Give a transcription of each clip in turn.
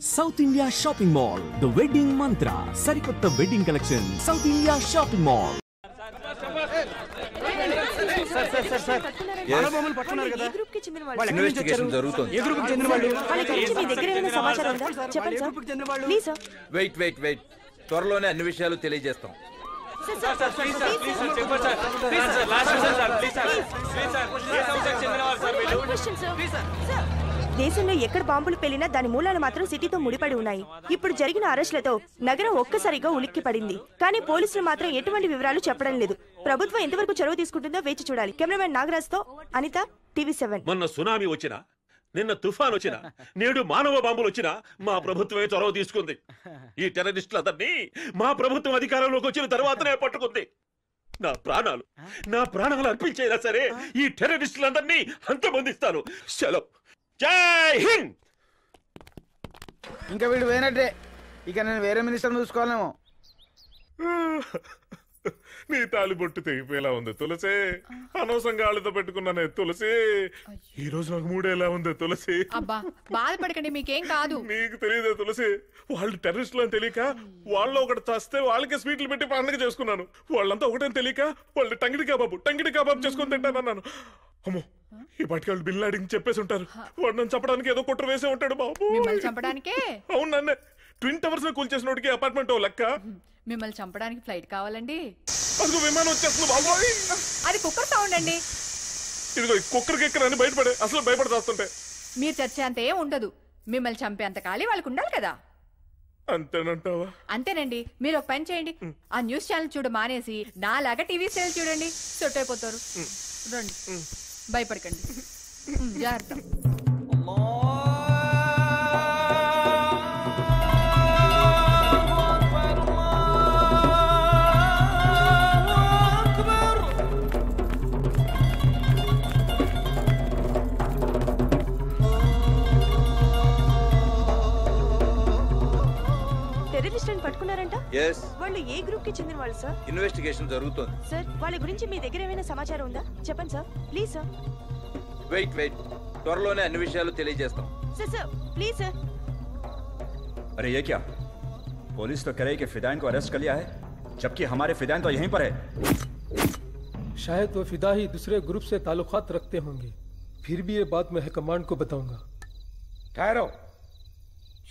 South India Shopping Mall, the wedding mantra. Sarikotta wedding collection. South India Shopping Mall. Sir మానవమూలు పట్టుకున్నారు కదా. వాళ్ళ investigation జరుగుతోంది. ఏ గ్రూప్కి చెందిన వాళ్ళు? వాళ్ళ గురించి మీ దగ్గర ఏమైనా సమాచారం ఉందా? చెప్పండి సార్. Please sir. వెయిట్ త్వరలోనే అన్ని విషయాలు తెలియజేస్తాం. దేశంలో ఎక్కడ బాంబులు పెళ్లినా దాని మూలాలు మాత్రం సిటీతో ముడిపడి ఉన్నాయి. ఇప్పుడు జరిగిన అరెస్టులతో నగరం ఒక్కసారిగా ఉలిక్కి పడింది. కానీ పోలీసులు మాత్రం ఎటువంటి వివరాలు చెప్పడం లేదు. ప్రభుత్వం ఎంతవరకు చొరవ తీసుకుంటుందో వేచి చూడాలి. కెమెరామెన్ నాగరాజ్ తో అనిత, TV7. మొన్న సునామీ వచ్చినా, నిన్న తుఫాన్ వచ్చినా, నేడు మానవ బాంబులు వచ్చినా మా ప్రభుత్వమే చొరవ తీసుకుంది. ఈ టెర్రరిస్టులందరినీ మా ప్రభుత్వం అధికారంలోకి వచ్చిన తర్వాతనే పట్టుకుంది. నా ప్రాణాలు అర్పించైనా సరే ఈ టెర్రరిస్టులందరినీ అంతమందిస్తాను. సెలవు. జై హింద్. ఇంకా వీడు పోయినట్టే. ఇక నేను వేరే మినిస్టర్ చూసుకోవాలేమో. నీ తాలిబొట్టు తెగిపోయేలా ఉంది తులసి. అనవసరంగా వాళ్ళతో పెట్టుకున్నానే తులసి. ఈ రోజు నాకు మూడేలా ఉంది తులసి. అబ్బా బాధపడకండి, మీకేం కాదు. నీకు తెలియదే తులసి, వాళ్ళు టెర్రరిస్టులు అని తెలియక వాళ్ళు ఒకటి చస్తే వాళ్ళకే స్వీట్లు పెట్టి పండుగ చేసుకున్నాను. వాళ్ళంతా ఒకటని తెలియక వాళ్ళు టంగిడి కబాబు చేసుకుని తింటానన్నాను. అమ్మో, ఈ పాటికి వాళ్ళు బిల్ అడిగి చెప్పేసి ఉంటారు. వాడు నన్ను చంపడానికి ఏదో కుట్ర వేసే ఉంటాడు బాబు. మిమ్మల్ని చంపడానికే? అవును, నన్నే ట్విన్ టవర్స్ లో కూల్చేసినోడికి అపార్ట్మెంట్ లెక్క. మిమ్మల్ని చంపడానికి ఫ్లైట్ కావాలండి. అదిగో విమానం వచ్చేస్తుంది బాబోయ్. అది కుక్కర్ సౌండ్ అండి. ఇదిగో కుక్కర్ కిక్కర్ అని బయటపడే, అసలు భయపడతాస్తుంటే. మీరు చచ్చే అంత ఏం ఉండదు. మిమ్మల్ని చంపే అంత ఖాళీ వాళ్ళకు ఉండాలి కదా. అంతేనంటావా? అంతేనండి. మీరు ఒక పని చేయండి, ఆ న్యూస్ ఛానల్ చూడ మానేసి నాలాగా టీవీ సీరియల్ చూడండి. సెట్ అయిపోతారు. రండి, భయపడకండి. జాగ్రత్త. టెర్రరిస్టులను పట్టుకున్నారంట? వాళ్ళు ఏ గ్రూప్ కి చెందిన వాళ్ళు సార్? ఇన్వెస్టిగేషన్ జరుగుతోంది. సార్ వాళ్ళ గురించి మీ దగ్గర ఏమైనా సమాచారం ఉందా? చెప్పండి సార్, ప్లీజ్ సార్. వెయిట్ త్వరలోనే అన్ని విషయాలు తెలియజేస్తాం. Sir please sir. अरे ये क्या? पुलिस तो कह रही कि फिदाइन को अरेस्ट कर लिया है, जबकि हमारे फिदाइन तो यहीं पर है। शायद वो फिदा ही दूसरे ग्रुप से ताल्लुकात रखते होंगे। फिर भी ये बात मैं हाईकमांड को बताऊंगा। ठहरो,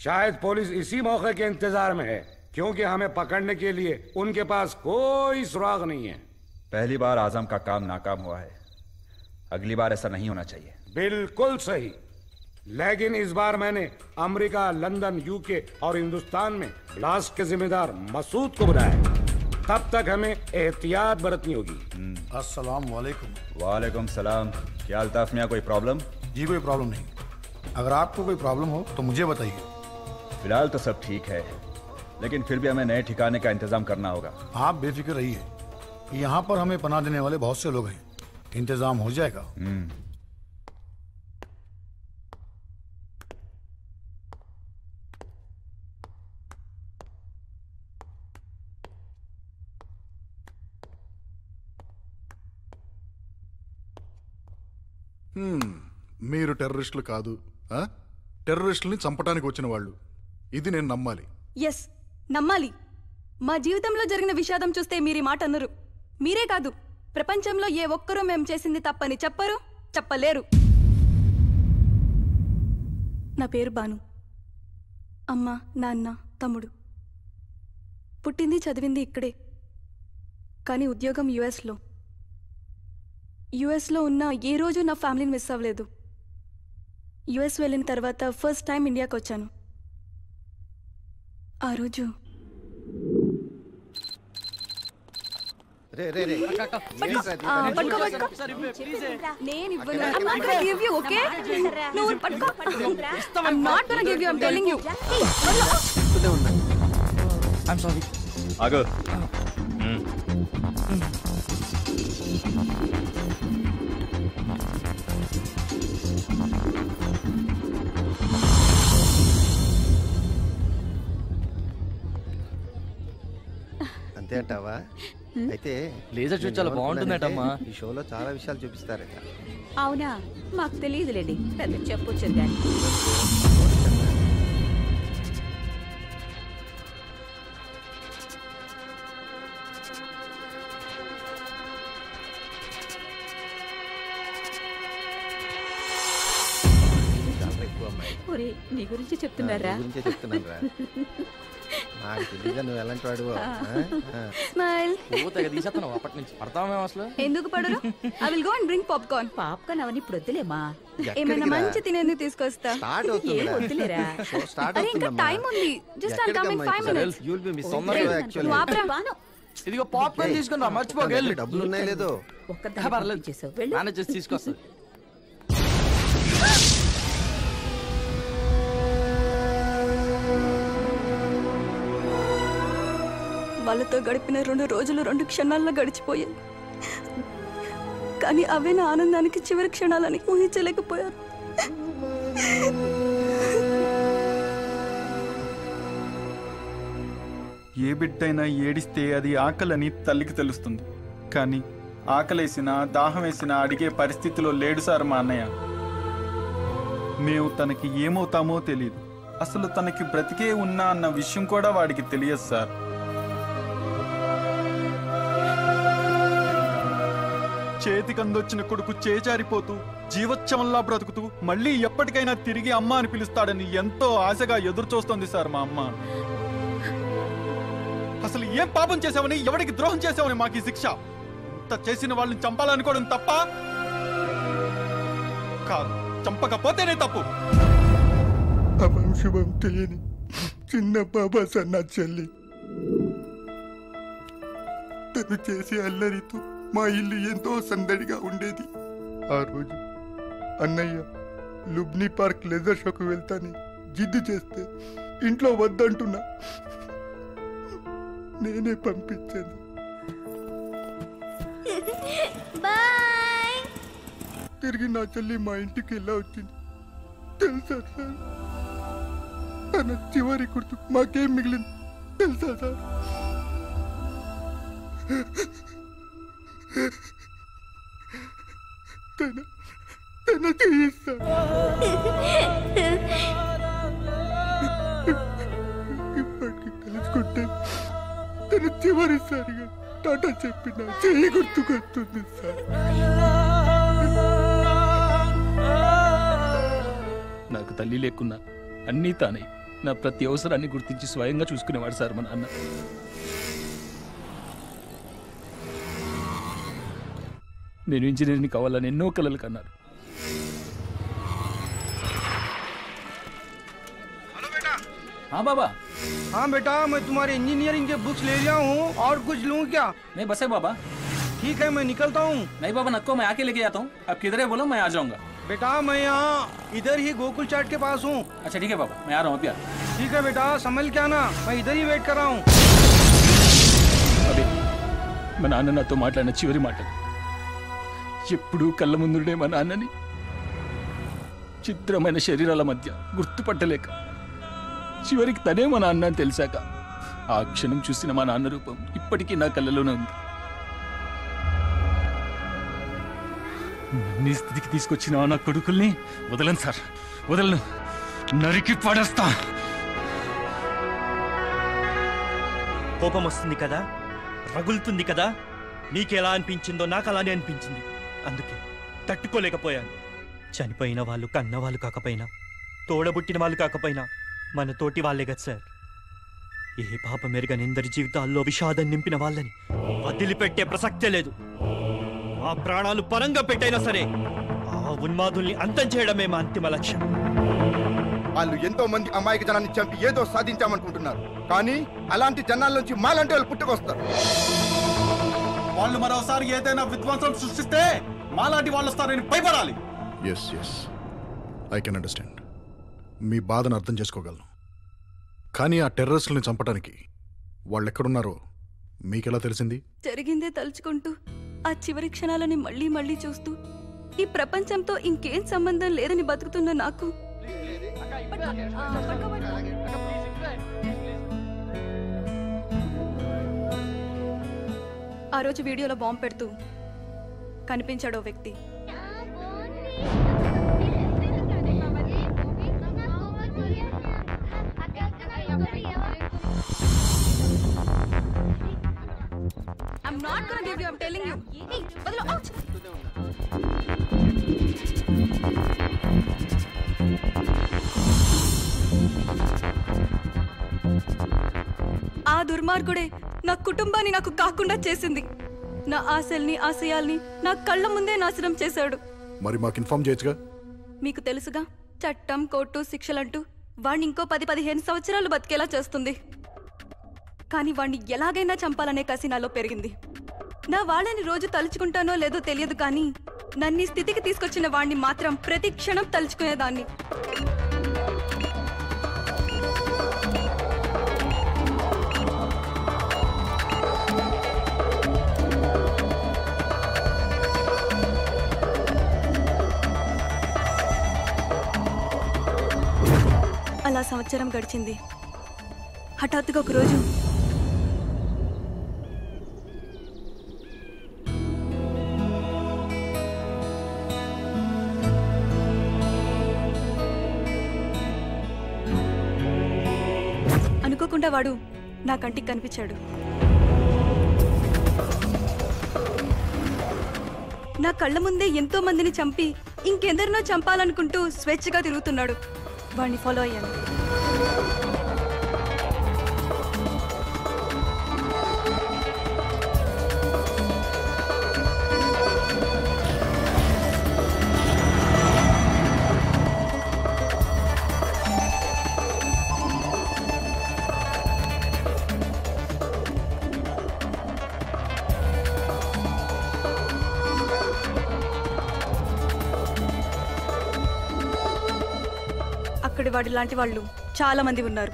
शायद पुलिस इसी मौके के इंतजार में है, क्योंकि हमें पकड़ने के लिए उनके पास कोई सुराग नहीं है। पहली बार आजम का काम नाकाम हुआ है, अगली बार ऐसा नहीं होना चाहिए। बिल्कुल सही, लेकिन इस बार मैंने अमेरिका, लंदन, यूके और हिंदुस्तान में ब्लास्ट के जिम्मेदार मसूद को बुलाया है। तब तक हमें एहतियात बरतनी होगी। अस्सलाम वालेकुम। वालेकुम सलाम। क्या अल्ताफ मियां, कोई प्रॉब्लम? जी कोई प्रॉब्लम नहीं, अगर आपको कोई प्रॉब्लम हो तो मुझे बताइए। फिलहाल तो सब ठीक है, लेकिन फिर भी हमें नए ठिकाने का इंतजाम करना होगा। आप बेफिक्र रहिए, यहाँ पर हमें पनाह देने वाले बहुत से लोग हैं, इंतजाम हो जाएगा। మీరు టెర్రరిస్టులు కాదు, టెర్రరిస్టుల్ని చంపడానికి వచ్చిన వాళ్ళు. ఇది నేను నమ్మాలి. ఎస్, నమ్మాలి. మా జీవితంలో జరిగిన విషాదం చూస్తే మీరు ఈ మాట అన్నారు. మీరే కాదు, ప్రపంచంలో ఏ ఒక్కరూ మేము చేసింది తప్పని చెప్పరు, చెప్పలేరు. నా పేరు బాను. అమ్మ, నాన్న, తమ్ముడు. పుట్టింది చదివింది ఇక్కడే, కానీ ఉద్యోగం యుఎస్లో ఉన్న ఏ రోజు నా ఫ్యామిలీని మిస్ అవ్వలేదు. యుఎస్ వెళ్ళిన తర్వాత ఫస్ట్ టైం ఇండియాకి వచ్చాను. ఆ రోజు అంతే అంటావా? అయితే లేజర్ షో చాలా బాగుంటుందటమ్మా. ఈ షోలో చాలా విషయాలు చూపిస్తారట. అవునా? మాకు తెలియదులేండి, పెద్ద చెప్పొచ్చు కానీ. ఒరే నీ గురించి చెప్తున్నారా? గురించే చెప్తున్నారా? నాకు తెలియదు నువ్వు ఎలాంటి వాడువో. స్మైల్. తీసేస్తున్నావు అప్పటి నుంచి పడతామేమో అసలు. ఎందుకు పడరు? I will go and bring popcorn. Popcorn అవన్నీ ఇప్పుడు వద్దులేమా, ఏమైనా మంచి తినేందుకు తీసుకొస్తా. స్టార్ట్ అవుతుంది. వద్దులేరా? స్టార్ట్ అరే ఇంకా టైం ఉంది. Just I'll come in 5 minutes. You will be missing actually. నువ్వు ఆపరా. ఇదిగో పాప్కార్న్ తీసుకుని రా, మర్చిపోగలి. డబ్బులు ఉన్నాయి లేదో పర్లేదు మేనేజ్ చేసి తీసుకొస్తా. వాళ్ళతో గడిపిన 2 రోజులు 2 క్షణాల్లో గడిచిపోయాయి. కానీ అవే నా ఆనందానికి చివరి క్షణాలని ఊహించలేకపోయారు. ఏ బిడ్డైనా ఏడిస్తే అది ఆకలని తల్లికి తెలుస్తుంది. కానీ ఆకలేసినా దాహం వేసినా అడిగే పరిస్థితిలో లేడు సార్ మా అన్నయ్య. మేము తనకి ఏమవుతామో తెలియదు. అసలు తనకి బ్రతికే ఉన్నా అన్న విషయం కూడా వాడికి తెలియదు సార్. చేతికందొచ్చిన కొడుకు చేజారిపోతూ జీవోత్సవంలా బ్రతుకుతూ మళ్ళీ ఎప్పటికైనా తిరిగి అమ్మ అని పిలుస్తాడని ఎంతో ఆశగా ఎదురు చూస్తోంది సార్ మా అమ్మ. అసలు ఏం పాపం చేసావని, ఎవరికి ద్రోహం చేసావని మాకు ఈ శిక్ష? ఇంత చేసిన వాళ్ళని చంపాలనుకోవడం తప్ప కాదు, చంపకపోతేనే తప్పు. అవం శుభం తెలియని చిన్న బాబా సన్న చెల్లి తను చేసే అల్లరితో మా ఇల్లు ఎంతో సందడిగా ఉండేది. ఆ రోజు అన్నయ్య లుబ్నీ పార్క్ లెజర్ షోకు వెళ్తాని జిద్దు చేస్తే ఇంట్లో వద్దంటున్నా నేనే పంపించాను. తిరిగి నా చెల్లి మా ఇంటికి ఎలా వచ్చింది తెలుసా సార్? తన చివరి గుర్తు మాకేం మిగిలింది తెలుసా సార్? తన చేయిస్తా. ఇప్పటికి తెలుసుకుంటే తన చివరిసారిగా టాటా చెప్పిన చెయ్యి గుర్తుకొస్తుంది సార్. నాకు తల్లి లేకున్నా అన్నీ తానే నా ప్రతి అవసరాన్ని గుర్తించి స్వయంగా చూసుకునేవాడు సార్ మా నాన్న. నేను ఇంజనీర్ని కావాలని ఎన్నో కలలు కన్నారు. हाँ बाबा। हाँ बेटा, मैं तुम्हारे इंजीनियरिंग के बुक्स ले लिया हूँ और कुछ लूँ क्या? नहीं बस है बाबा। ठीक है मैं निकलता हूँ। नहीं बाबा नको, मैं आके लेके जाता हूँ। अब किधर है बोलो, मैं आ जाऊंगा। बेटा मैं यहाँ इधर ही गोकुल चाट के पास हूँ। अच्छा ठीक है बाबा, मैं आ रहा हूँ अभी। ठीक है बेटा, संभल के आना, मैं इधर ही वेट कर रहा हूँ। అదే మా నాన్న నాతో మాట్లాడిన చివరి మాటలు. ఎప్పుడూ కళ్ళ ముందుండే మా నాన్నని చిత్రమైన శరీరాల మధ్య గుర్తుపట్టలేక చివరికి తనే మా నాన్న అని తెలిసాక ఆ క్షణం చూసిన మా నాన్న రూపం ఇప్పటికీ నా కళ్ళలోనే ఉంది. నీ స్థితికి తీసుకొచ్చిన నా కొడుకుల్ని వదలను సార్, వదలను, నరికి పడేస్తా. కోపం వస్తుంది కదా, రగులుతుంది కదా, మీకెలా అనిపించిందో నాకు అలానే అనిపించింది. అందుకే తట్టుకోలేకపోయాను. చనిపోయిన వాళ్ళు కన్న వాళ్ళు కాకపోయినా, తోడబుట్టిన వాళ్ళు కాకపోయినా మన తోటి వాళ్ళే కదా సార్. ఏ పాపం ఎరుగని ఎందరి జీవితాల్లో విషాదం నింపిన వాళ్ళని వదిలిపెట్టే ప్రసక్తే లేదు. ఆ ప్రాణాలు పరంగా పెట్టైనా సరే ఆ ఉన్మాదుల్ని అంతం చేయడమే మా అంతిమ లక్ష్యం. వాళ్ళు ఎంతో మంది అమాయక జనాన్ని చంపి ఏదో సాధించామనుకుంటున్నారు, కానీ అలాంటి జనాల నుంచి మాలాంటి వాళ్ళు పుట్టుకొస్తారు. వాళ్ళు మరోసారి ఏదైనా విధ్వంసం సృష్టిస్తే మాలాంటి వాళ్ళు వస్తారని భయపడాలి. Yes yes, I can understand. మీ బాధను అర్థం చేసుకోగలను. కానీ ఆ టెర్రరిస్టులను చంపడానికి వాళ్ళు ఎక్కడున్నారో మీకెలా తెలిసింది? జరిగిందే తలుచుకుంటూ ఆ చివరి క్షణాలని మళ్ళీ మళ్ళీ చూస్తూ ఈ ప్రపంచంతో ఇంకేం సంబంధం లేదని బతుకుతున్న నాకు ఆ రోజు వీడియోలో బాంబు పెడుతూ కనిపించాడో వ్యక్తి. I'm not gonna give you, I'm telling you. Hey, badalo, ouch! ఆ దుర్మార్గుడే నా కుటుంబాన్ని నాకు కాకుండా చేసింది. నా ఆశల్ని ఆశయాల్ని నా కళ్ళ ముందే నాశనం చేశాడు. మరి మాకు ఇన్ఫార్మ్ చేయొచ్చుగా. మీకు తెలుసుగా, చట్టం కోర్టు శిక్షలంటూ వాణ్ణి ఇంకో 10-15 సంవత్సరాలు బతికేలా చేస్తుంది. కానీ వాణ్ణి ఎలాగైనా చంపాలనే కసి నాలో పెరిగింది. నా వాళ్ళని రోజు తలుచుకుంటానో లేదో తెలియదు, కానీ నన్ను ఈ స్థితికి తీసుకొచ్చిన వాణ్ణి మాత్రం ప్రతి క్షణం తలుచుకునేదాన్ని. అలా సంవత్సరం గడిచింది. హఠాత్తుగా ఒకరోజు అనుకోకుండా వాడు నా కంటికి కనిపించాడు. నా కళ్ళ ముందే ఎంతో మందిని చంపి ఇంకెందరినో చంపాలనుకుంటూ స్వేచ్ఛగా తిరుగుతున్నాడు. వాడిని ఫాలో అయ్యాను. అక్కడి వాడి లాంటి వాళ్ళు చాలా మంది ఉన్నారు.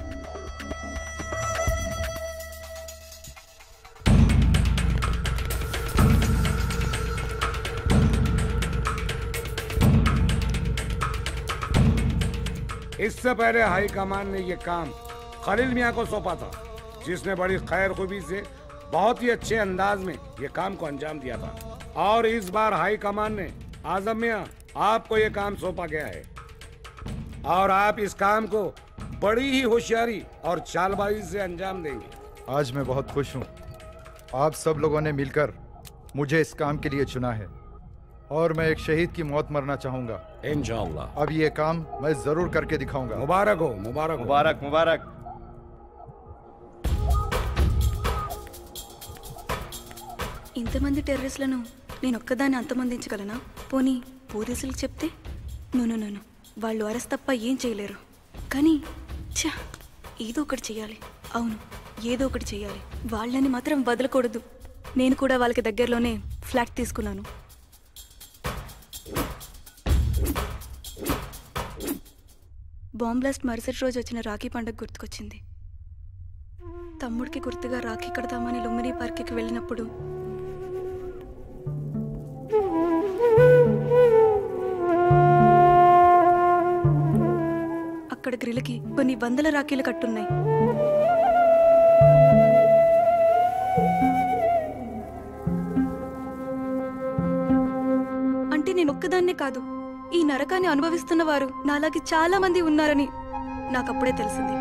इससे पहले हाई कमान ने ये काम खलील मियां को सौंपा था, जिसने बड़ी खैर खूबी से बहुत ही अच्छे अंदाज में ये काम को अंजाम दिया था। और इस बार हाई कमान ने आजम मियां आपको ये काम सौंपा गया है और आप इस काम को बड़ी ही होशियारी और चालबाजी से अंजाम देंगे। आज मैं बहुत खुश हूँ। आप सब लोगों ने मिलकर मुझे इस काम के लिए चुना है और मैं एक शहीद की मौत मरना चाहूंगा। इंशाअल्लाह। अब ये काम मैं जरूर करके दिखाऊंगा। मुबारक हो, मुबारक हो। मुबारक मुबारक। ఇంతమంది టెర్రరిస్టులను నేను ఒక్కదాన్ని అంతమందించగలనా? పోనీ పోలీసులకు చెప్తే? నో, వాళ్ళు అరెస్ట్ తప్ప ఏం చేయలేరు. కానీ ఏదో ఒకటి చెయ్యాలి. అవును, ఏదో ఒకటి చెయ్యాలి. వాళ్ళని మాత్రం వదలకూడదు. నేను కూడా వాళ్ళకి దగ్గరలోనే ఫ్లాట్ తీసుకున్నాను. బాంబ్ బ్లాస్ట్ మరుసటి రోజు వచ్చిన రాఖీ పండుగ గుర్తుకొచ్చింది. తమ్ముడికి గుర్తుగా రాఖీ కడతామని లుంబిని పార్క్కి వెళ్ళినప్పుడు అక్కడ గ్రిల్కి కొన్ని వందల రాఖీలు కట్టున్నాయి. అంటే నేను ఒక్కదాన్నే కాదు, ఈ నరకాన్ని అనుభవిస్తున్న వారు నాలాగే చాలా మంది ఉన్నారని నాకప్పుడే తెలిసింది.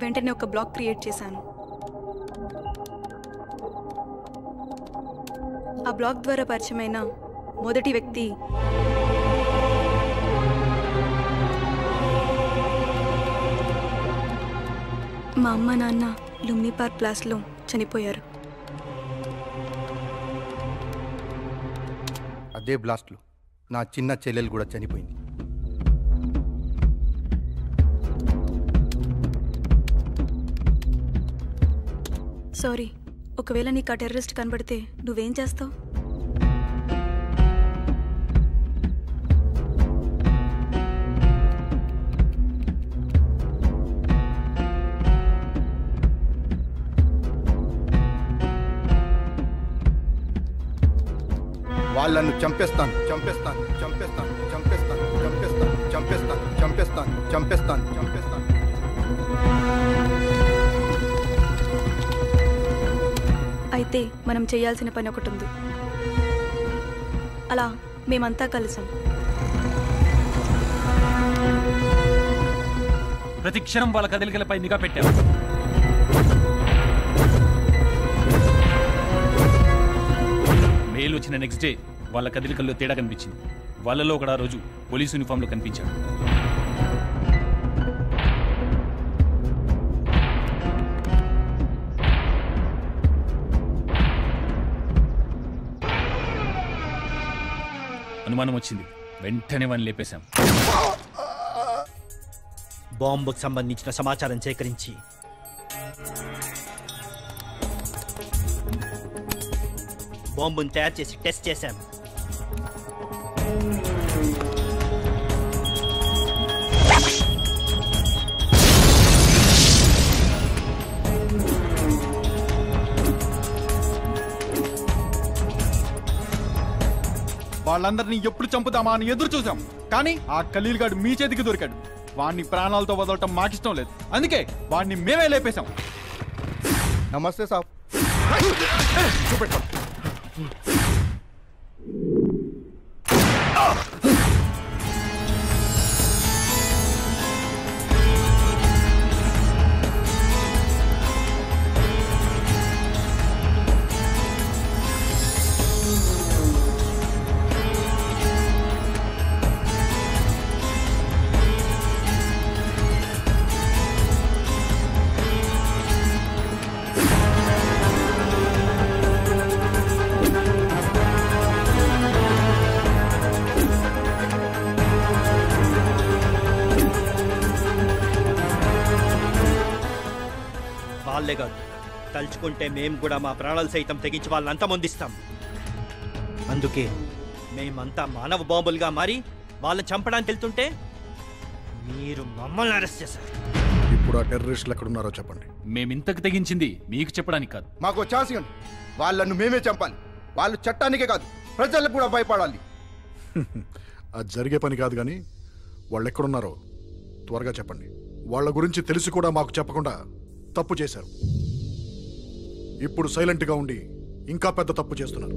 వెంటనే ఒక బ్లాగ్ క్రియేట్ చేశాను. ఆ బ్లాగ్ ద్వారా పరిచయమైన మొదటి వ్యక్తి మా అమ్మ నాన్న లుంబిని పార్క్ బ్లాస్ట్లో చనిపోయారు. అదే బ్లాస్ట్లో నా చిన్న చెల్లెలు కూడా చనిపోయింది. సారీ, ఒకవేళ నీకు ఆ టెర్రరిస్ట్ కనబడితే నువ్వేం చేస్తావు? వాళ్ళను చంపేస్తాను చంపేస్తాను చంపేస్తాను చంపేస్తాను చంపేస్తాను చంపేస్తాను చంపేస్తాను చంపేస్తాను చంపేస్తాను. అయితే మనం చేయాల్సిన పని ఒకటి ఉంది. అలా మేమంతా కలిసాం. ప్రతి క్షణం వాళ్ళ కదలికలపై నిఘా పెట్టాం. మెయిల్ వచ్చిన నెక్స్ట్ డే వాళ్ళ కదలికల్లో తేడా కనిపించింది. వాళ్ళలో ఒకడు ఆ రోజు పోలీస్ యూనిఫామ్లో కనిపించాడు. అనుమానం వచ్చింది, వెంటనే వాడిని లేపేశాం. బాంబుకు సంబంధించిన సమాచారం సేకరించి బాంబును తయారు చేసి టెస్ట్ చేశాం. వాళ్ళందరినీ ఎప్పుడు చంపుతామా అని ఎదురు చూసాం. కానీ ఆ ఖలీల్ గాడు మీ చేతికి దొరికాడు. వాడిని ప్రాణాలతో వదలటం మాకిష్టం లేదు. అందుకే వాడిని మేమే లేపేశాం. నమస్తే సాబ్. వాళ్ళే కాదు, తలుచుకుంటే మేము కూడా మా ప్రాణాలు సైతం తెగించి వాళ్ళని అంతమొందిస్తాం. అందుకే మేమంతా మానవ బాంబులుగా మారి వాళ్ళని చంపడానికి వెళ్తుంటే మీరు మమ్మల్ని అరెస్ట్ చేశారు. ఇప్పుడు ఆ టెర్రరిస్టులు ఎక్కడున్నారో చెప్పండి. మేమింతకు తెగించింది మీకు చెప్పడానికి కాదు. మాకు ఛాన్స్ ఇవ్వండి. వాళ్ళను మేమే చంపాలి. వాళ్ళు చట్టానికే కాదు ప్రజలకు కూడా భయపడాలి. అది జరిగే పని కాదు, కానీ వాళ్ళు ఎక్కడున్నారో త్వరగా చెప్పండి. వాళ్ళ గురించి తెలిసి కూడా మాకు చెప్పకుండా తప్పు చేశారు. ఇప్పుడు సైలెంట్గా ఉండి ఇంకా పెద్ద తప్పు చేస్తున్నారు.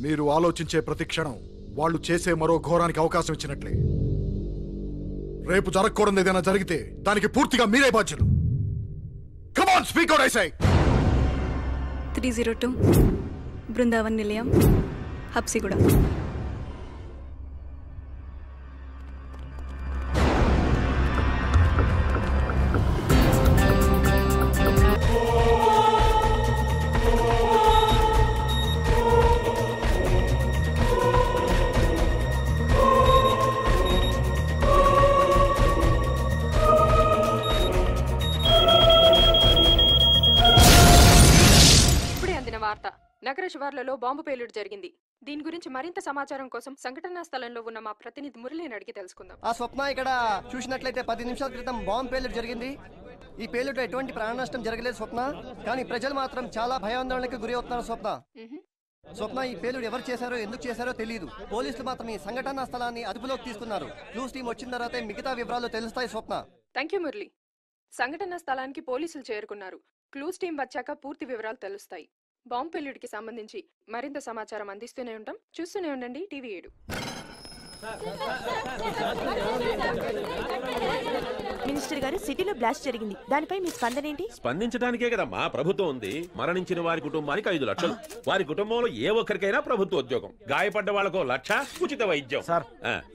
మీరు ఆలోచించే ప్రతి క్షణం వాళ్ళు చేసే మరో ఘోరానికి అవకాశం ఇచ్చినట్లే. రేపు జరగకూడదు ఏదైనా జరిగితే దానికి పూర్తిగా మీరే బాధ్యులు. Come on, speak out I say. 302 Brindavan నిలయం, హబ్సిగూడ. నగర శివార్లలో బాంబు పేలుడు జరిగింది. దీని గురించి మరింత సమాచారం కోసం సంఘటనా స్థలంలో ఉన్న మా ప్రతినిధి మురళిని అడిగి తెలుసుకుందాం. ఆ స్వప్న ఇక్కడ చూసినట్లయితే 10 నిమిషాల క్రితం బాంబు పేలుడు జరిగింది. ఈ పేలుడులో ఎటువంటి ప్రాణ నష్టం జరగలేదు స్వప్న, కానీ ప్రజలు మాత్రం చాలా భయాందోళనకు గురి అవుతున్నారు స్వప్న. స్వప్న, ఈ పేలుడు ఎవరు చేశారో ఎందుకు చేశారో తెలియదు. పోలీసులు మాత్రం ఈ సంఘటనా స్థలాన్ని అదుపులోకి తీసుకున్నారు. క్లూస్ టీం వచ్చిన తర్వాత మిగతా వివరాలు తెలుస్తాయి స్వప్న. Thank you Murali. సంఘటనా స్థలానికి పోలీసులు చేరుకున్నారు. క్లూస్ టీం వచ్చాక పూర్తి వివరాలు తెలుస్తాయి. బాంబు పేలుడికి సంబంధించి మరింత సమాచారం అందిస్తూనే ఉంటాం. చూస్తూనే ఉండండి టీవీ 7. మినిస్టర్ గారు, సిటీలో బ్లాస్ట్ జరిగింది, దానిపై మీ స్పందన ఏంటి? స్పందించడానికే కదమ్మా ప్రభుత్వం ఉంది. మరణించిన వారి కుటుంబానికి 5 లక్షలు, వారి కుటుంబంలో ఏ ఒక్కరికైనా ప్రభుత్వ ఉద్యోగం, గాయపడ్డ వాళ్ళకు 1,00,000 ఉచిత వైద్యం. సార్,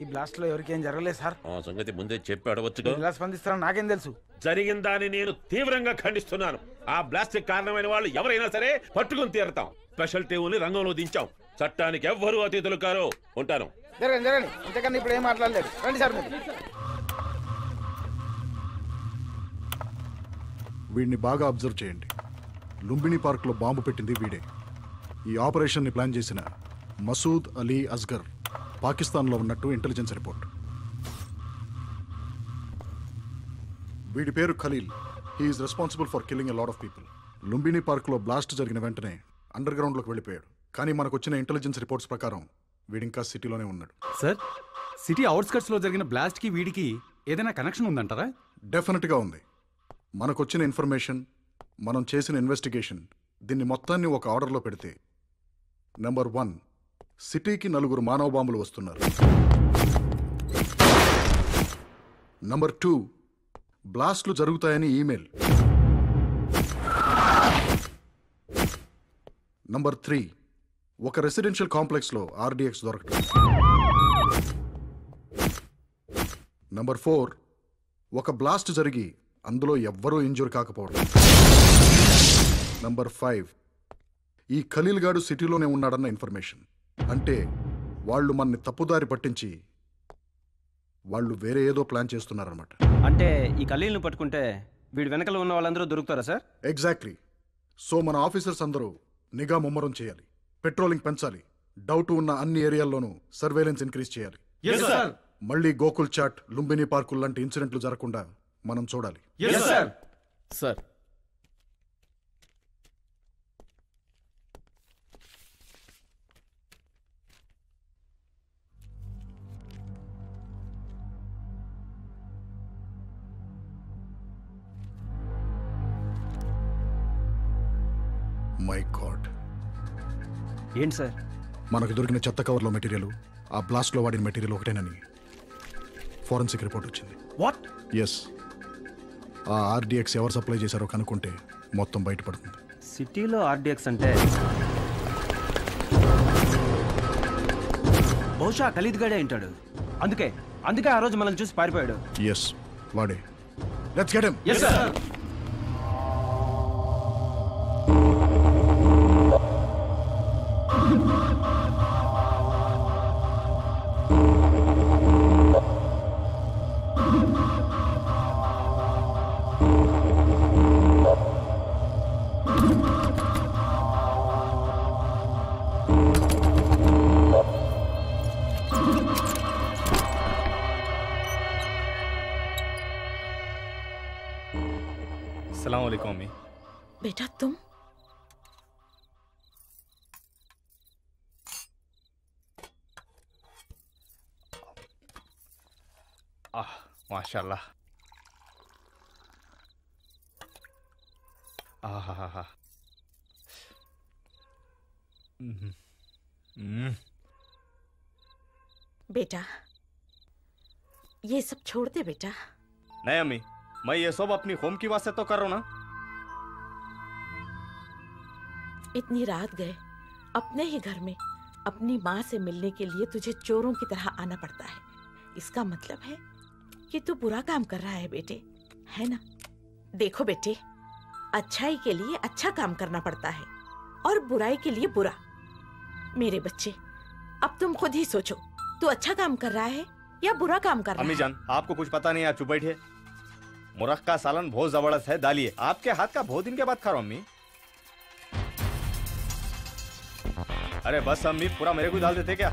ఈ బ్లాస్ట్ లో ఎవరికేం జరగలేదు సార్. ఆ సంగతి ముందే చెప్పి అడవచ్చు. ఎలా స్పందిస్తారో నాకేం తెలుసు. జరిగిన దాన్ని నేను తీవ్రంగా ఖండిస్తున్నాను. ఆ బ్లాస్ట్ కారణమైన వాళ్ళు ఎవరైనా సరే పట్టుకుని తీరతాం. స్పెషల్ టీముని రంగంలో దించాం. చట్టానికి ఎవ్వరూ అతిథులు కారు. ఉంటాను. జరగండి జరగండి, అంతేకాని ఇప్పుడు ఏం మాట్లాడలేదు. రండి సార్. మీరు వీడిని బాగా అబ్జర్వ్ చేయండి. లుంబిని పార్క్లో బాంబు పెట్టింది వీడే. ఈ ఆపరేషన్ని ప్లాన్ చేసిన మసూద్ అలీ అస్గర్ పాకిస్తాన్లో ఉన్నట్టు ఇంటెలిజెన్స్ రిపోర్ట్. వీడి పేరు Khalil. He is responsible for killing a lot of people. Lumbini పార్క్లో బ్లాస్ట్ జరిగిన వెంటనే అండర్ గ్రౌండ్లోకి వెళ్ళిపోయాడు. కానీ మనకు వచ్చిన ఇంటెలిజెన్స్ రిపోర్ట్స్ ప్రకారం వీడింకా సిటీలోనే ఉన్నాడు. సార్, సిటీ అవుట్స్కట్స్లో జరిగిన బ్లాస్ట్కి వీడికి ఏదైనా కనెక్షన్ ఉందంటారా? డెఫినెట్గా ఉంది. మనకొచ్చిన ఇన్ఫర్మేషన్, మనం చేసిన ఇన్వెస్టిగేషన్, దీన్ని మొత్తాన్ని ఒక ఆర్డర్లో పెడితే నెంబర్ 1, సిటీకి 4 మానవ బాంబులు వస్తున్నారు. నంబర్ 2, బ్లాస్ట్లు జరుగుతాయని ఈమెయిల్. నంబర్ 3, ఒక రెసిడెన్షియల్ కాంప్లెక్స్లో ఆర్డిఎక్స్ దొరకటం. నంబర్ 4, ఒక బ్లాస్ట్ జరిగి అందులో ఎవ్వరూ ఇంజూర్ కాకపోవడం. నంబర్ 5, ఈ ఖలీల్ గాడు సిటీలోనే ఉన్నాడన్న ఇన్ఫర్మేషన్. అంటే వాళ్ళు మనని తప్పుదారి పట్టించి వాళ్ళు వేరే ఏదో ప్లాన్ చేస్తున్నారన్నమాట. అంటే ఈ ఖలీల్ను పట్టుకుంటే వీడి వెనకలో ఉన్న వాళ్ళందరూ దొరుకుతారా సార్? ఎగ్జాక్ట్లీ. సో మన ఆఫీసర్స్ అందరూ నిఘా ముమ్మరం చేయాలి, పెట్రోలింగ్ పెంచాలి, డౌట్ ఉన్న అన్ని ఏరియాల్లోనూ సర్వేలెన్స్ ఇంక్రీజ్ చేయాలి. మళ్ళీ గోకుల్ చాట్, లుంబిని పార్కుల్ లాంటి ఇన్సిడెంట్లు జరగకుండా మనం చూడాలి. Sir, my God. ఏంటి సార్? మనకు దొరికిన చెత్త కవర్లో మెటీరియల్ ఆ బ్లాస్ట్లో వాడిన మెటీరియల్ ఒకటేనని ఫోరెన్సిక్ రిపోర్ట్ వచ్చింది. వాట్? ఎస్. ఆ ఆర్డిఎక్స్ ఎవరు సప్లై చేశారో కనుక్కుంటే మొత్తం బయటపడుతుంది. సిటీలో ఆర్డిఎక్స్ అంటే బహుశా ఖలీద్ గడే ఉంటాడు. అందుకే ఆ రోజు మనల్ని చూసి పారిపోయాడు. ఎస్, వాడే. Let's get him. yes sir. अस्सलाम वालेकुम अम्मी। बेटा तुम? माशाल्लाह। आहा। बेटा ये सब छोड़ दे बेटा। नहीं अम्मी, मैं ये सब अपनी होम की वास्ते तो कर रहा हूं ना। इतनी रात गए अपने ही घर में अपनी माँ से मिलने के लिए तुझे चोरों की तरह आना पड़ता है। इसका मतलब है कि तू बुरा काम कर रहा है बेटे, है ना? देखो बेटे, अच्छाई के लिए अच्छा काम करना पड़ता है और बुराई के लिए बुरा। मेरे बच्चे, अब तुम खुद ही सोचो, तू अच्छा काम कर रहा है या बुरा काम कर रहा है? अम्मी जान, आपको कुछ पता नहीं, आप चुप बैठिए। मुरक्का सालन बहुत जबरदस्त है, डालिए। आपके हाथ का बहुत दिन के बाद खा रहा हूं अम्मी। अरे बस अम्मी, पूरा मेरे को डाल देते क्या?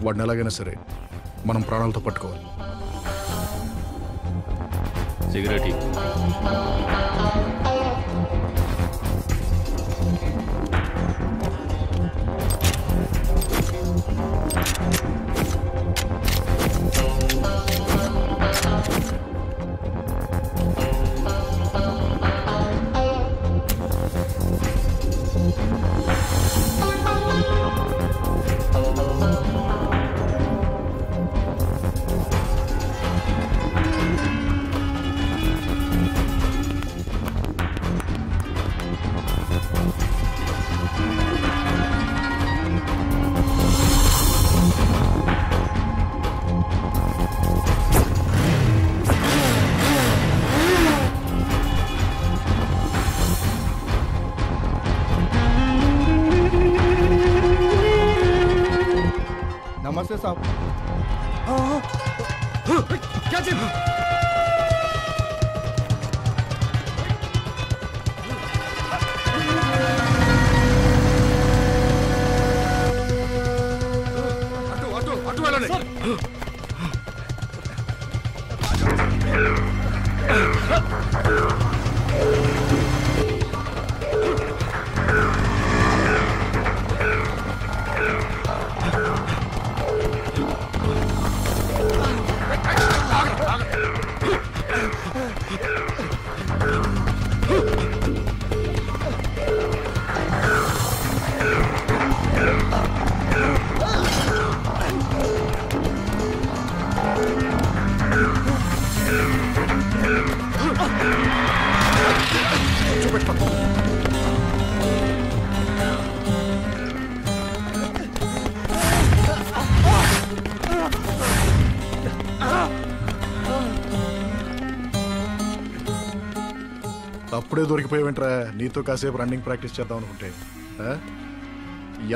వాడిని ఎలాగైనా సరే మనం ప్రాణాలతో పట్టుకోవాలి. సిగరెట్ साहब। क्या चीज? अटो वाला नहीं। అప్పుడే దొరికిపోయావేంట్రా? నీతో కాసేపు రన్నింగ్ ప్రాక్టీస్ చేద్దాం అనుకుంటే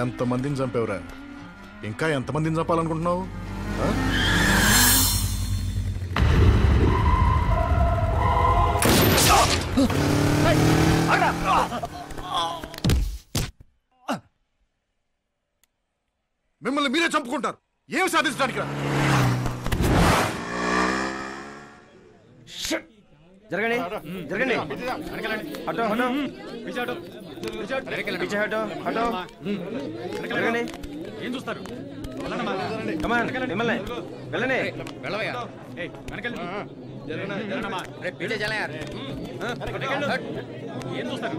ఎంతమందిని చంపేవరా? ఇంకా ఎంతమందిని చంపాలనుకుంటున్నావు? మిమ్మల్ని మీరే చంపుకుంటారు. ఏం సాధించడానికి? జరగండి జరగండి హటో హటో పీछे హటో హటో జరగండి. ఏం చూస్తారు? కమాన్ మిమ్మల్ని వెళ్ళండి. पीछे चले यार। ఏం చూస్తారు?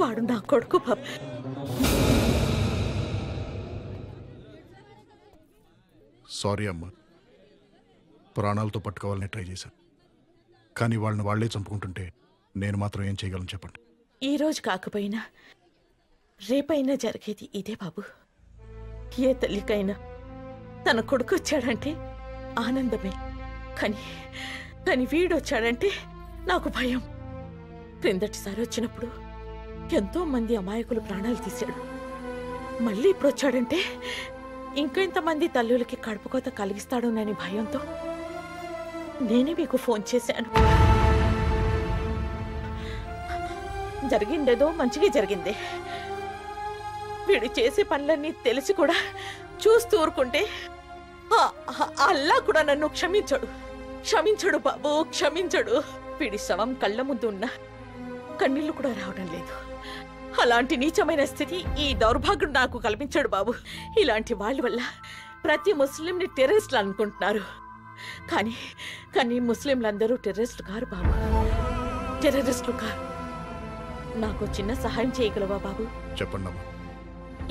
వాడు నా కొడుకు బాబు. సారీ అమ్మా, ప్రాణాలతో పట్టుకోవాలని ట్రై చేశాను, కానీ వాళ్ళని వాళ్లే చంపుకుంటుంటే నేను మాత్రం ఏం చేయగలను చెప్పండి. ఈ రోజు కాకపోయినా రేపైనా జరిగేది ఇదే బాబు. ఏ తల్లికైనా తన కొడుకు వచ్చాడంటే ఆనందమే, కానీ కానీ వీడొచ్చాడంటే నాకు భయం. క్రిందటిసారి వచ్చినప్పుడు ఎంతో మంది అమాయకులు ప్రాణాలు తీశాడు. మళ్ళీ ఇప్పుడు వచ్చాడంటే ఇంకెంతమంది తల్లులకి కడుపుకోత కలిగిస్తాడోనని భయంతో నేనే మీకు ఫోన్ చేశాను. జరిగిందేదో మంచిగా జరిగింది. వీడు చేసే పనులన్నీ తెలిసి కూడా చూస్తూ ఊరుకుంటే అల్లా కూడా నన్ను క్షమించడు బాబు, క్షమించడు. వీడి శవం కళ్ళ ముందు ఉన్న కన్నీళ్లు కూడా రావడం లేదు. అలాంటి నీచమైన స్థితి ఈ దౌర్భాగ్యం నాకు కల్పించాడు బాబు. ఇలాంటి వాళ్ళ వల్ల ప్రతి ముస్లింని టెర్రరిస్టులు అనుకుంటున్నారు, కానీ కానీ ముస్లింలందరూ టెర్రరిస్టులు కారు బాబు, టెర్రరిస్టులు కారు. నాకు చిన్న సహాయం చేయగలవా బాబు? చెప్పండి.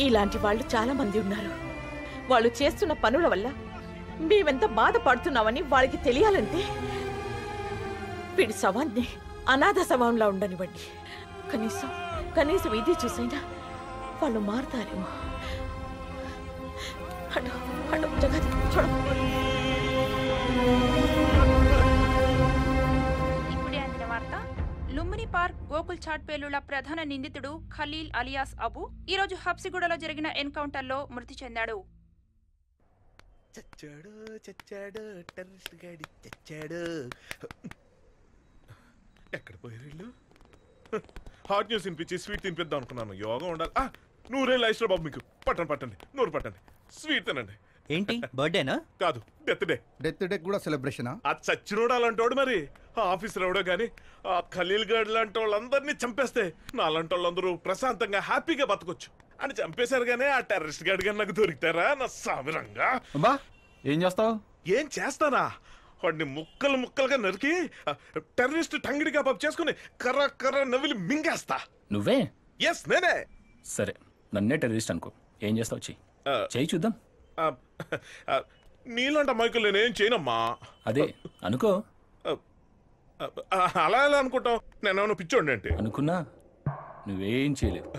ఇలాంటి వాళ్ళు చాలా మంది ఉన్నారు. వాళ్ళు చేస్తున్న పనుల వల్ల మేమెంత బాధపడుతున్నామని వాళ్ళకి తెలియాలంటే వీడి శవాన్ని అనాథ శవంలా ఉండనివ్వండి. కనీసం ఇది చూసైనా వాళ్ళు మారుతారేమో. జగత్ చూడ. ఇప్పుడే అందిన వార్త. లుంబిని పార్క్ గోకుల్ చాట్ పేలుళ్ల ప్రధాన నిందితుడు ఖలీల్ అలియాస్ అబు ఈరోజు హబ్సిగూడలో జరిగిన ఎన్కౌంటర్లో మృతి చెందాడు. ఎక్కడ పోయారు వీళ్ళు? హాట్ న్యూస్ వినిపించి స్వీట్ తినిపిద్దాం అనుకున్నాను. యోగా ఉండాలి. నూరేళ్ళు ఐశ్వర్ బాబు, మీకు పట్టండి నూరు పట్టండి, స్వీట్ తినండి. ఏంటి బర్త్డేనా? కాదు, డెత్ డే. డెత్ డే కూడా సెలబ్రేషన్. ఆ చచ్చినోడు అలాంటోడు మరి. ఆఫీసులో ఎవడో గానీ ఆ ఖలీల్ గడ్ లాంటి వాళ్ళందరినీ చంపేస్తే నాలాంటి వాళ్ళందరూ ప్రశాంతంగా హ్యాపీగా బతకొచ్చు అని చంపేశారు. గానీ ఆ టెర్రరిస్ట్ గడ్ గాని నాకు దొరికితారా నా సామిరంగా? ఏం చేస్తావు? ఏం చేస్తానా? వాడిని ముక్కలుగా నరికి టెర్రరిస్ట్ టంగిడిగా పప్పు చేసుకుని కర్ర నవ్విలి మింగేస్తా. నువ్వే? ఎస్, నేనే. సరే, నన్నే టెర్రరిస్ట్ అనుకో. ఏం చేస్తావు? చెయ్యి చూద్దాం. నీలాంటి అమాయకులు నేనేం చేయనమ్మా. అదే అనుకో. అలా ఎలా అనుకుంటావు? నేను పిచ్చోండి అంటే అనుకున్నా నువ్వేం చేయలేవు.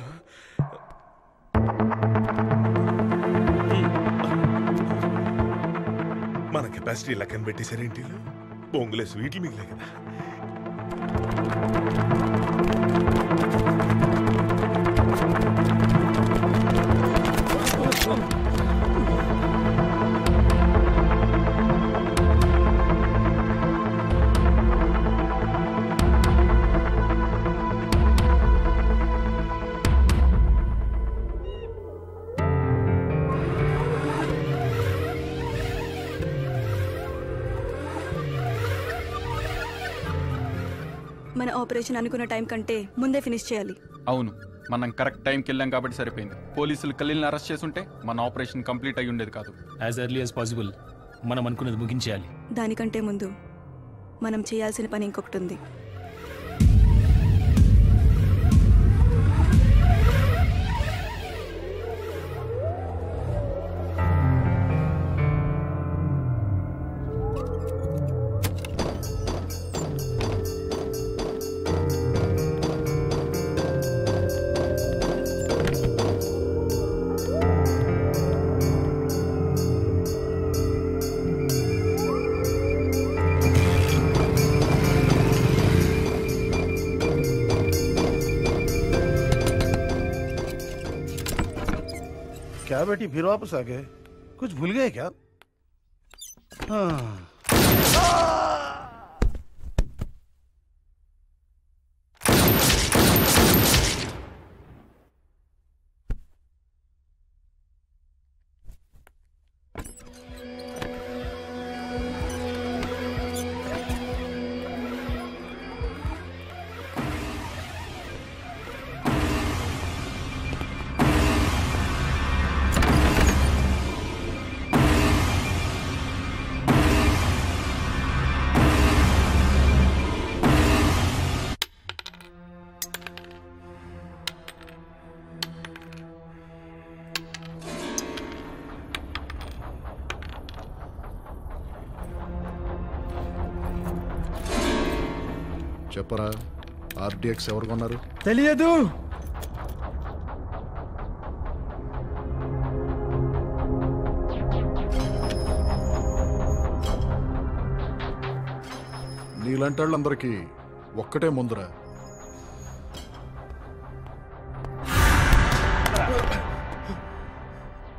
మన కెపాసిటీ లెక్కన పెట్టేశారేంటి? బొంగులే స్వీట్లు మిగిలే కదా. మన ఆపరేషన్ అనుకున్న టైం కంటే ముందే ఫినిష్ చేయాలి. అవును, మనం కరెక్ట్ టైంకి వెళ్ళాం కాబట్టి సరిపోయింది. పోలీసులు ఖలీల్ని అరెస్ట్ చేసుంటే మన ఆపరేషన్ కంప్లీట్ అయ్యి ఉండేది కాదు. యాజ్ ఎర్లీ యాజ్ పాసిబుల్ మనం అనుకున్నది ముగించేయాలి. దానికంటే ముందు మనం చేయాల్సిన పని ఇంకొకటి ఉంది. क्या बेटी फिर वापस आ गए? कुछ भूल गए क्या? हाँ। చెప్పరా, ఆర్డిఎక్స్ ఎవరు కొన్నారు? తెలియదు. నీలాంటి వాళ్ళందరికీ ఒక్కటే ముందురా,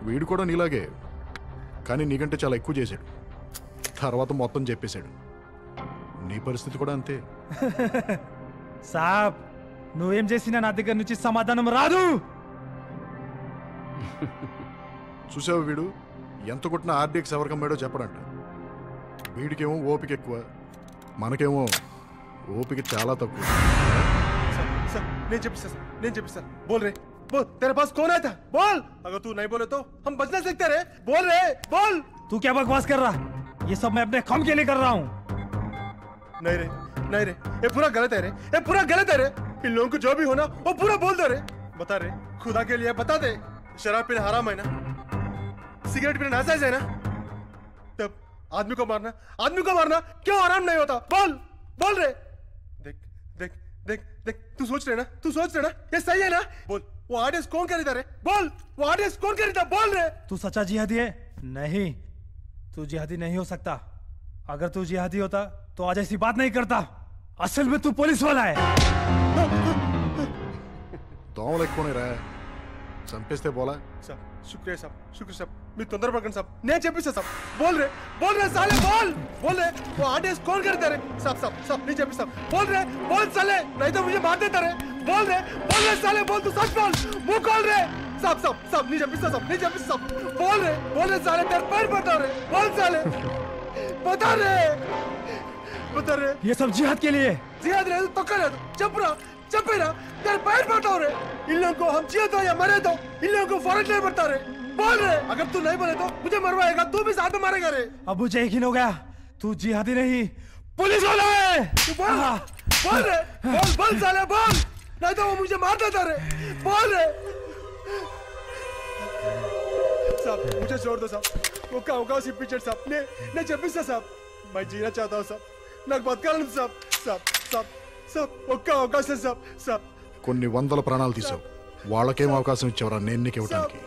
వీడు కూడా నీలాగే, కానీ నీకంటే చాలా ఎక్కువ చేశాడు. తర్వాత మొత్తం చెప్పేశాడు. నీ పరిస్థితి కూడా అంతే. సాబ్, నువ్వేం చేసినా నా దగ్గర నుంచి సమాధానం రాదు. చూసావు, వీడు ఎంత కొట్టిన ఆర్డిఎక్స్ ఎవరికి అమ్మాడో చెప్పడంట. వీడికేమో ఓపిక ఎక్కువ, మనకేమో ఓపిక చాలా తక్కువ. నేను చెప్పిస్తా. बोल रे, बोल, तेरे पास कौन आया था? बोल, अगर तू नहीं बोले तो हम बच नहीं सकते रे. बोल रे, बोल. तू क्या बकवास कर रहा? ये सब मैं अपने काम के लिए कर रहा हूँ. नहीं रे, ये पूरा गलत है रे, ये पूरा गलत है रे. इन लोगों को जो भी होना वो पूरा बोल दे रे. बता रे, खुदा के लिए बता दे. शराब पीना हराम है ना? सिगरेट पीना नाजायज है ना? तब आदमी को मारना क्यों हराम नहीं होता? बोल रे. देख, तू सोच रहे ना ये सही है ना? बोल, वो आर्टिस्ट कौन खरीदा रे? बोल, वो आर्टिस्ट कौन खरीदा? बोल रे. तू सच्चा जिहादी है? नहीं, तू जिहादी नहीं हो सकता. अगर तू जिहादी होता तो आज ऐसी बात नहीं करता. असल में तू पुलिस वाला है. దోమలు ఎక్కువనే రా, చంపేస్తే పోలా. शुक्रिया साहब, मैं तొందర పడకండి साहब. నేను చెప్పిస్తా साहब. बोल रे साले, बोल रे. वो आर्टिस्ट कौन खरीदा रे? साहब नहीं చెప్పిస్తా. बोल साले, नहीं तो मुझे मार देता रे. बोल रे साले, बोल, तू सच बोल. मुंह खोल रे. साहब नहीं చెప్పిస్తా साहब. बोल रे साले, तेरे पैर बता रे. बोल साले, बता रे. ये सब जिहाद के लिए. जिहाद रहे तो कर चपेरा तेरे पैर बता रे. इन लोगों को हम जिए तो या मरे तो इन लोगों को फर्क नहीं पड़ता रे. बोल रे, अगर तू नहीं बोले तो मुझे मरवाएगा, तू भी साथ में मारेगा रे. अब मुझे यकीन हो गया तू जिहादी नहीं पुलिस वाला है. बोल रे, बोल साले, बोल, नहीं तो वो मुझे मार देता रे. बोल रे. साहब मुझे छोड़ दो साहब. वो का सी पिक्चर साहब ने చెప్పిస్తా साहब. मैं जीना चाहता हूँ साहब. నాకు బతకాలని సాబ్ సాబ్ సాబ్ సాబ్ ఒక్క అవకాశం సాబ్ సాబ్ కొన్ని వందల ప్రాణాలు తీసావు, వాళ్ళకేం అవకాశం ఇచ్చావరా నేను నీకు ఇవ్వడానికి?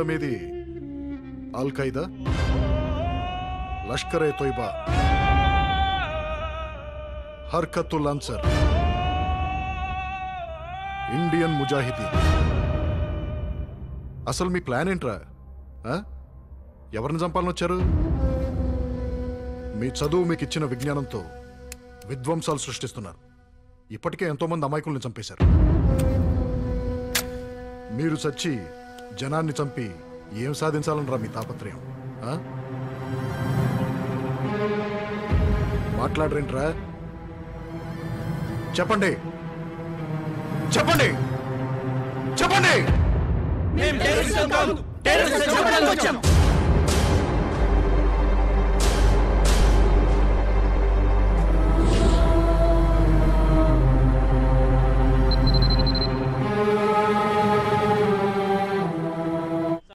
మీది అల్ ఖైదా, లష్కర్ ఏ తోయిబా, హర్కతుల్ అన్సర్, ఇండియన్ ముజాహిదీన్. అసలు మీ ప్లాన్ ఏంట్రా? ఎవరిని చంపాలని వచ్చారు? మీ చదువు మీకు ఇచ్చిన విజ్ఞానంతో విధ్వంసాలు సృష్టిస్తున్నారు. ఇప్పటికే ఎంతో మంది అమాయకుల్ని చంపేశారు. మీరు చచ్చి జనాన్ని చంపి ఏం సాధించాలనరా మీ తాపత్రయం? మాట్లాడరేంట్రా? చెప్పండి చెప్పండి చెప్పండి. మేము టెర్రరిస్టులం కాదు, టెర్రరిస్టులను చంపడానికి వచ్చాం.